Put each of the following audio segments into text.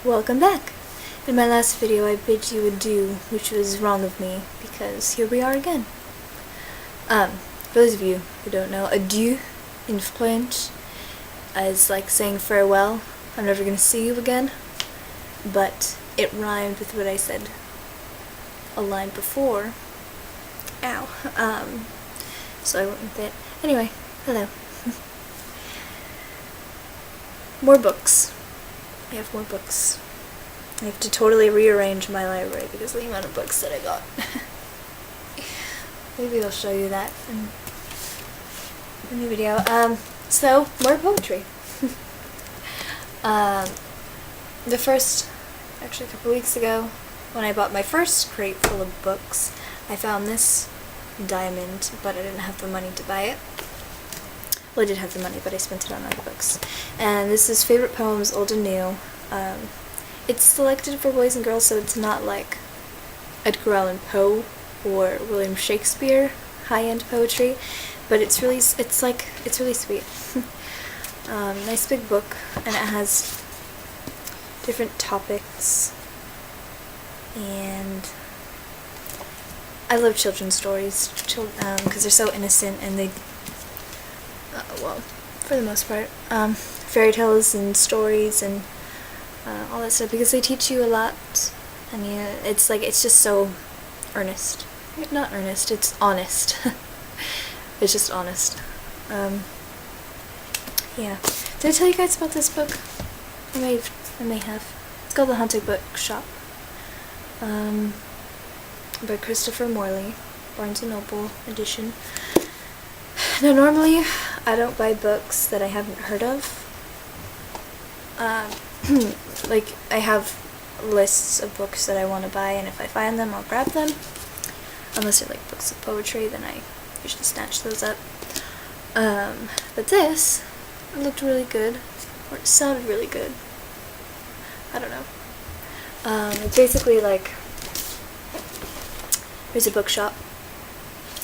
Welcome back! In my last video I bid you adieu, which was wrong of me, because here we are again. For those of you who don't know, adieu in French is like saying farewell. I'm never gonna see you again, but it rhymed with what I said a line before. Ow. So I went with it. Anyway, hello. More books. I have more books. I have to totally rearrange my library because of the amount of books that I got. Maybe I'll show you that in a new video. So, more poetry. Actually a couple weeks ago, when I bought my first crate full of books, I found this diamond, but I didn't have the money to buy it. Well, I did have the money, but I spent it on other books. And this is Favorite Poems, Old and New. It's selected for boys and girls, so it's not like Edgar Allan Poe or William Shakespeare high-end poetry, but it's really sweet. Nice big book, and it has different topics, and I love children's stories, because they're so innocent, and they, well, for the most part, fairy tales and stories and all that stuff, because they teach you a lot. I mean, it's just so earnest. Not earnest, it's honest. It's just honest. Yeah. Did I tell you guys about this book? I may have. It's called The Haunted Bookshop. By Christopher Morley, Barnes & Noble edition. Now, normally, I don't buy books that I haven't heard of. Like, I have lists of books that I want to buy, and if I find them, I'll grab them. Unless they're like books of poetry, then I usually snatch those up. But this looked really good, or it sounded really good. I don't know. It's basically like, there's a bookshop,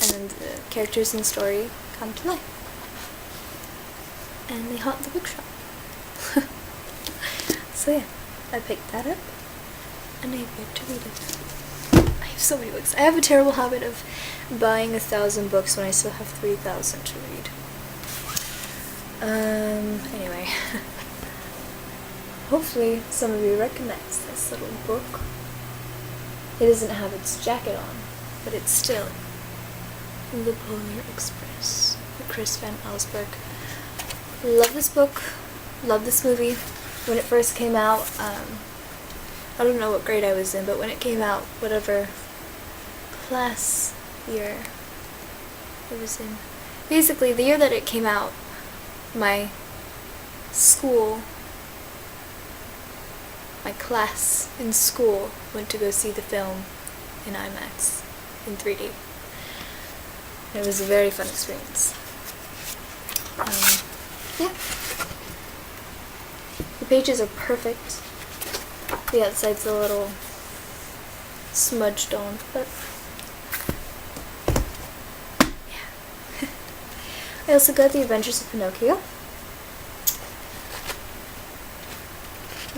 and then the characters in the story come to life. And they haunt the bookshop. So yeah, I picked that up, and I get to read it. I have so many books. I have a terrible habit of buying 1,000 books when I still have 3,000 to read. Anyway. Hopefully some of you recognize this little book. It doesn't have its jacket on, but it's still The Polar Express by Chris Van Allsburg. Love this book. Love this movie. When it first came out, I don't know what grade I was in, but when it came out, whatever class year it was in, basically the year that it came out, my class in school went to go see the film in IMAX in 3D. It was a very fun experience. Yeah. The pages are perfect. The outside's a little smudged on, but yeah. I also got The Adventures of Pinocchio.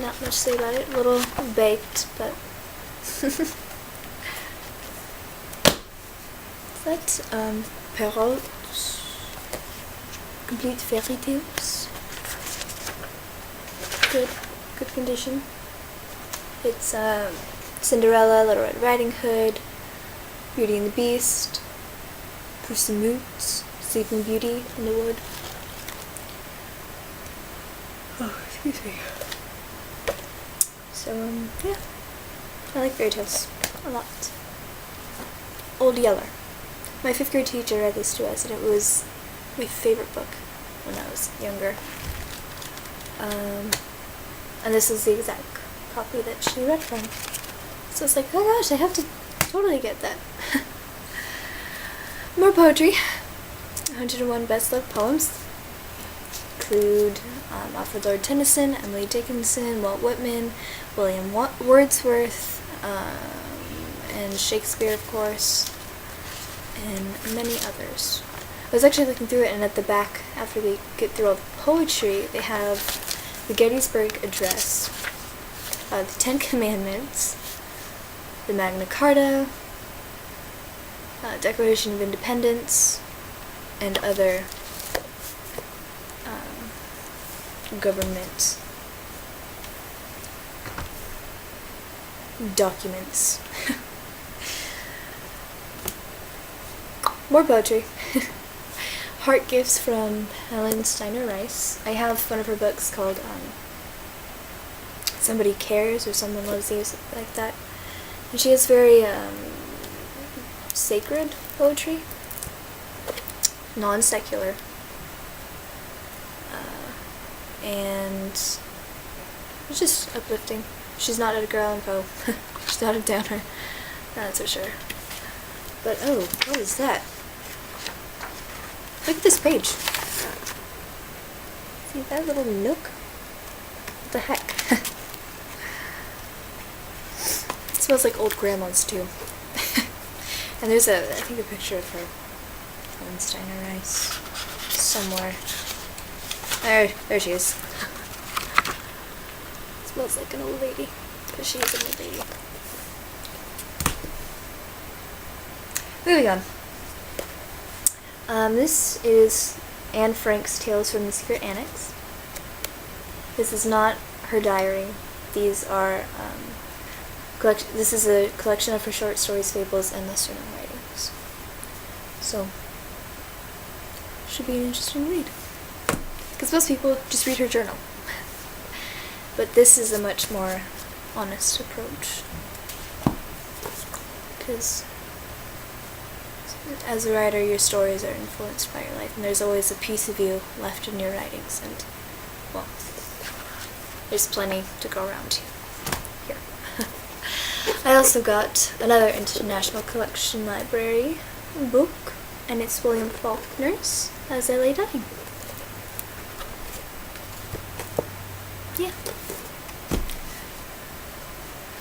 Not much to say about it. A little baked, but that's Perrault's Complete Fairy Tales. Good condition. It's Cinderella, Little Red Riding Hood, Beauty and the Beast, Puss in Boots, Sleeping Beauty in the Wood. Oh, excuse me. So, yeah. I like fairy tales a lot. Old Yeller. My 5th grade teacher read this to us, and it was my favorite book when I was younger. And this is the exact copy that she read from. So it's like, oh gosh, I have to totally get that. More poetry. 101 best-loved poems include Alfred Lord Tennyson, Emily Dickinson, Walt Whitman, William Wordsworth, and Shakespeare, of course, and many others. I was actually looking through it, and at the back, after we get through all the poetry, they have the Gettysburg Address, the Ten Commandments, the Magna Carta, Declaration of Independence, and other government documents. More poetry. Heart Gifts from Helen Steiner Rice. I have one of her books called Somebody Cares or Someone Loves You, something like that. And she has very sacred poetry, non-secular, and it's just uplifting. She's not Edgar Allan Poe. She's not a downer, that's for sure. But oh, what is that? Look at this page. See that little nook? What the heck? It smells like old grandma's too. And there's I think a picture of her, Helen Steiner Rice, somewhere. There she is. Smells like an old lady, because she is an old lady. Moving on. This is Anne Frank's Tales from the Secret Annex. This is not her diary. These are this is a collection of her short stories, fables, and lesser known writings. So, should be an interesting read. Because most people just read her journal. But this is a much more honest approach. Because as a writer, your stories are influenced by your life, and there's always a piece of you left in your writings, and, well, there's plenty to go around here. I also got another International Collection Library book, and it's William Faulkner's As I Lay Dying. Yeah.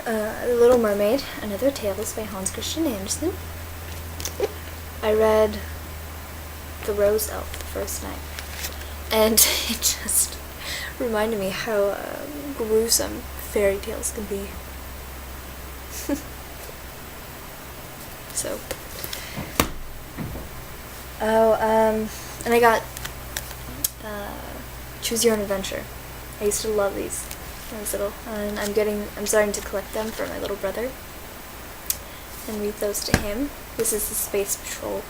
The Little Mermaid, Another Tales by Hans Christian Andersen. I read The Rose Elf the first night, and it just reminded me how gruesome fairy tales can be. So, and I got Choose Your Own Adventure. I used to love these when I was little, and I'm starting to collect them for my little brother and read those to him. This is the Space Patrol.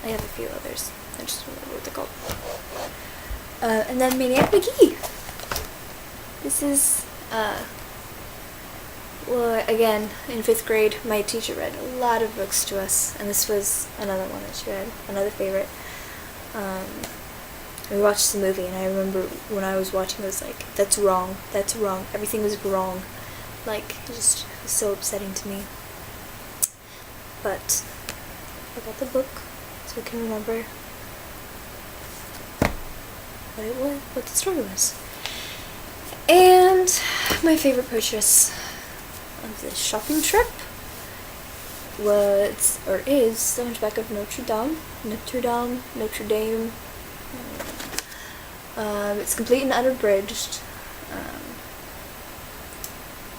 I have a few others. I just don't remember what they're called. And then Maniac McGee. This is, well, again, in 5th grade, my teacher read a lot of books to us, and this was another one that she read, another favorite. We watched the movie, and I remember when I was watching, I was like, that's wrong, everything was wrong. Like, it just was so upsetting to me. But I got the book, so I can remember what it was, what the story was. And my favorite purchase of this shopping trip was, or is, The Hunchback of Notre Dame. It's complete and unabridged,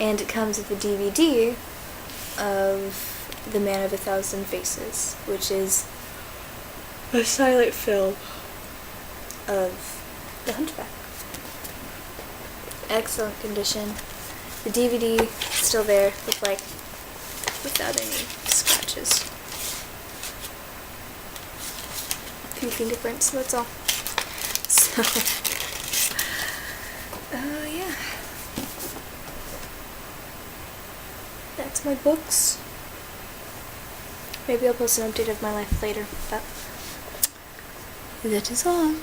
and it comes with a DVD of The Man of a Thousand Faces, which is a silent film of The Hunchback. Excellent condition. The DVD still there, looked like, without any scratches. A few fingerprints, that's all. So, yeah. That's my books. Maybe I'll post an update of my life later, but that is all.